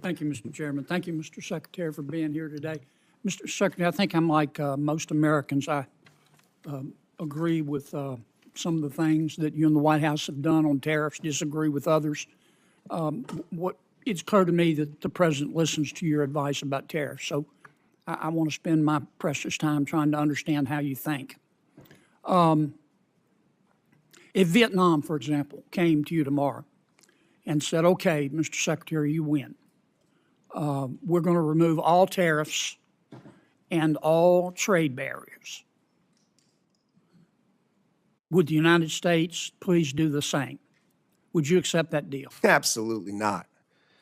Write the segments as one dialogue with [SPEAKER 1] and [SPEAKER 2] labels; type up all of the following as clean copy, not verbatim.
[SPEAKER 1] Thank you, Mr. Chairman. Thank you, Mr. Secretary, for being here today. Mr. Secretary, I think I'm like most Americans. I agree with some of the things that you and the White House have done on tariffs, disagree with others. It's clear to me that the president listens to your advice about tariffs. So I want to spend my precious time trying to understand how you think. If Vietnam, for example, came to you tomorrow and said, okay, Mr. Secretary, you win. We're going to remove all tariffs and all trade barriers. Would the United States please do the same? Would you accept that deal?
[SPEAKER 2] Absolutely not.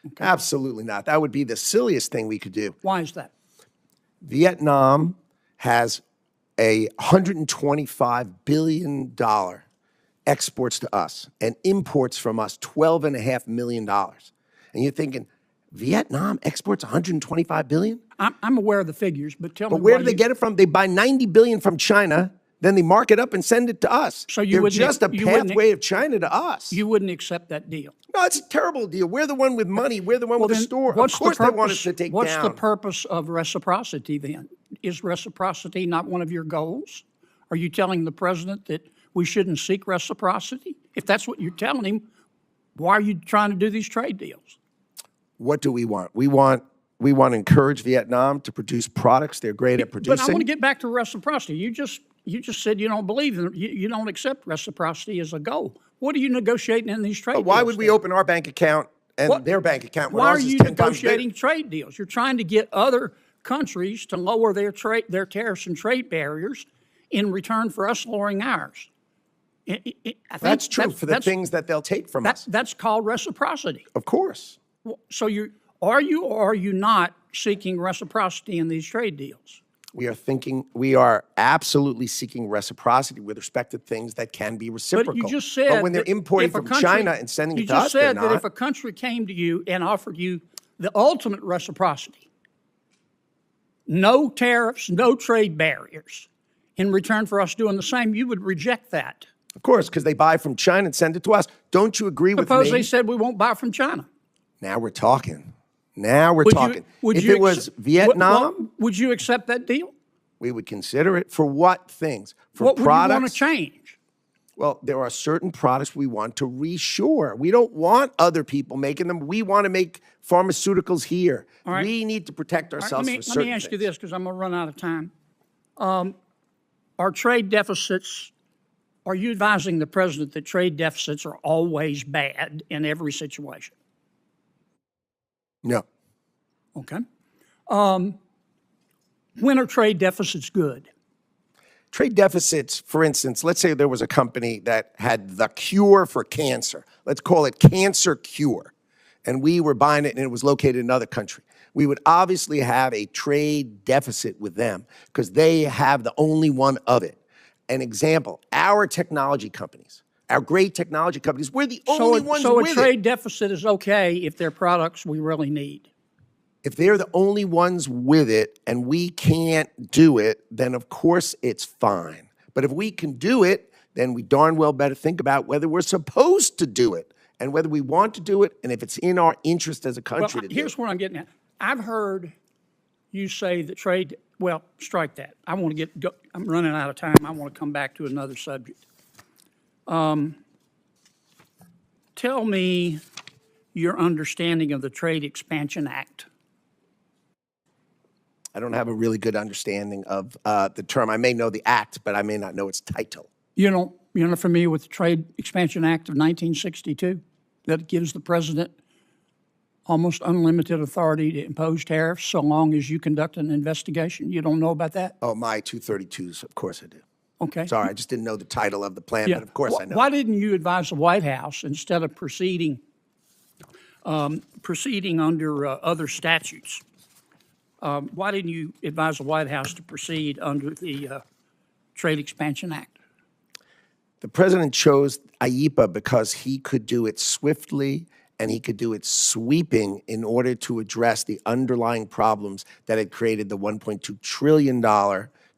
[SPEAKER 1] Okay.
[SPEAKER 2] Absolutely not. That would be the silliest thing we could do.
[SPEAKER 1] Why is that?
[SPEAKER 2] Vietnam has a $125 billion exports to us and imports from us $12.5 million. And you're thinking, Vietnam exports $125 billion?
[SPEAKER 1] I'm aware of the figures, but tell me
[SPEAKER 2] where do they get it from? They buy $90 billion from China, then they mark it up and send it to us.
[SPEAKER 1] So
[SPEAKER 2] they're just a pathway of China to us.
[SPEAKER 1] You wouldn't accept that deal?
[SPEAKER 2] No, it's a terrible deal. We're the one with money. We're the one with the store. Of course they want us to take down.
[SPEAKER 1] What's the purpose of reciprocity then? Is reciprocity not one of your goals? Are you telling the president that we shouldn't seek reciprocity? If that's what you're telling him, why are you trying to do these trade deals?
[SPEAKER 2] What do we want? We want to encourage Vietnam to produce products they're great at producing.
[SPEAKER 1] But I want to get back to reciprocity. You just said you don't believe in it. You don't accept reciprocity as a goal. What are you negotiating in these trade deals?
[SPEAKER 2] Why would we open our bank account and their bank account when
[SPEAKER 1] Why
[SPEAKER 2] ours
[SPEAKER 1] are
[SPEAKER 2] is
[SPEAKER 1] you
[SPEAKER 2] 10 times
[SPEAKER 1] negotiating
[SPEAKER 2] bigger?
[SPEAKER 1] trade deals? You're trying to get other countries to lower their tariffs and trade barriers in return for us lowering ours.
[SPEAKER 2] That's true for the things that they'll take from us.
[SPEAKER 1] That's called reciprocity.
[SPEAKER 2] Of course.
[SPEAKER 1] So are you or are you not seeking reciprocity in these trade deals?
[SPEAKER 2] We are absolutely seeking reciprocity with respect to things that can be reciprocal.
[SPEAKER 1] But you just said
[SPEAKER 2] but when they're importing from China and sending it to us, they're not.
[SPEAKER 1] You just said that if a country came to you and offered you the ultimate reciprocity, no tariffs, no trade barriers, in return for us doing the same, you would reject that.
[SPEAKER 2] Of course, because they buy from China and send it to us. Don't you agree with me?
[SPEAKER 1] Suppose they said we won't buy from China.
[SPEAKER 2] Now we're talking. If it was Vietnam,
[SPEAKER 1] would you accept that deal?
[SPEAKER 2] We would consider it. For what things? For
[SPEAKER 1] what
[SPEAKER 2] products?
[SPEAKER 1] Would you want to change?
[SPEAKER 2] Well, there are certain products we want to reshore. We don't want other people making them. We want to make pharmaceuticals here.
[SPEAKER 1] Right.
[SPEAKER 2] We need to protect ourselves for certain things.
[SPEAKER 1] Let me ask you this, because I'm going to run out of time. Our trade deficits, are you advising the president that trade deficits are always bad in every situation?
[SPEAKER 2] No.
[SPEAKER 1] Okay. When are trade deficits good?
[SPEAKER 2] Trade deficits, for instance, let's say there was a company that had the cure for cancer. Let's call it Cancer Cure. And we were buying it and it was located in another country. We would obviously have a trade deficit with them because they have the only one of it. An example, our technology companies, our great technology companies, we're the only ones with it.
[SPEAKER 1] So a trade deficit is okay if they're products we really need.
[SPEAKER 2] If they're the only ones with it and we can't do it, then of course it's fine. But if we can do it, then we darn well better think about whether we're supposed to do it and whether we want to do it and if it's in our interest as a country to do it.
[SPEAKER 1] Here's what I'm getting at. I've heard you say that trade, well, strike that. I'm running out of time. I want to come back to another subject. Tell me your understanding of the Trade Expansion Act.
[SPEAKER 2] I don't have a really good understanding of the term. I may know the act, but I may not know its title.
[SPEAKER 1] You're not familiar with the Trade Expansion Act of 1962 that gives the president almost unlimited authority to impose tariffs so long as you conduct an investigation? You don't know about that?
[SPEAKER 2] Oh, my 232s, of course I do.
[SPEAKER 1] Okay.
[SPEAKER 2] Sorry, I just didn't know the title of the plan, but of course I know.
[SPEAKER 1] Why didn't you advise the White House instead of proceeding under other statutes? Why didn't you advise the White House to proceed under the Trade Expansion Act?
[SPEAKER 2] The president chose IEPA because he could do it swiftly and he could do it sweeping in order to address the underlying problems that had created the $1.2 trillion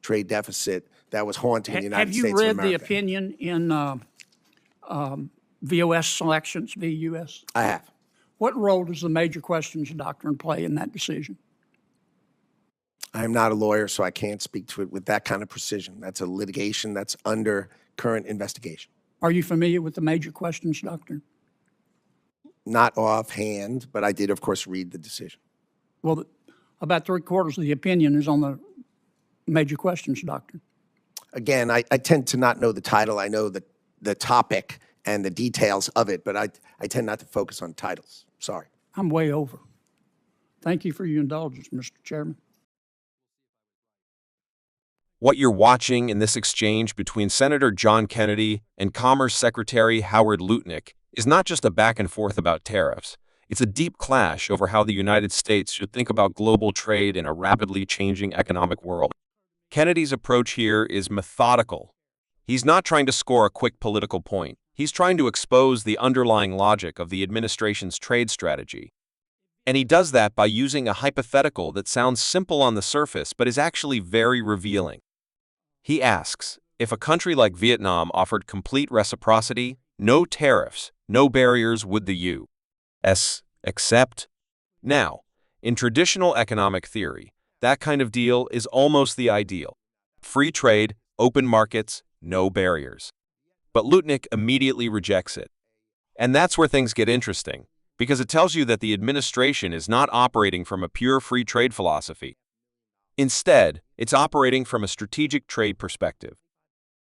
[SPEAKER 2] trade deficit that was haunting the United States of America.
[SPEAKER 1] Have you read the opinion in VOS selections, VUS?
[SPEAKER 2] I have.
[SPEAKER 1] What role does the major questions doctrine play in that decision?
[SPEAKER 2] I am not a lawyer, so I can't speak to it with that kind of precision. That's a litigation that's under current investigation.
[SPEAKER 1] Are you familiar with the major questions doctrine?
[SPEAKER 2] Not offhand, but I did, of course, read the decision.
[SPEAKER 1] Well, about 3/4 of the opinion is on the major questions doctrine.
[SPEAKER 2] Again, I tend to not know the title. I know the topic and the details of it, but I tend not to focus on titles. Sorry.
[SPEAKER 1] I'm way over. Thank you for your indulgence, Mr. Chairman.
[SPEAKER 3] What you're watching in this exchange between Senator John Kennedy and Commerce Secretary Howard Lutnick is not just a back and forth about tariffs. It's a deep clash over how the United States should think about global trade in a rapidly changing economic world. Kennedy's approach here is methodical. He's not trying to score a quick political point. He's trying to expose the underlying logic of the administration's trade strategy. And he does that by using a hypothetical that sounds simple on the surface but is actually very revealing. He asks, if a country like Vietnam offered complete reciprocity, no tariffs, no barriers, would the U.S. accept? Now, in traditional economic theory, that kind of deal is almost the ideal. Free trade, open markets, no barriers. But Lutnick immediately rejects it. And that's where things get interesting, because it tells you that the administration is not operating from a pure free trade philosophy. Instead, it's operating from a strategic trade perspective.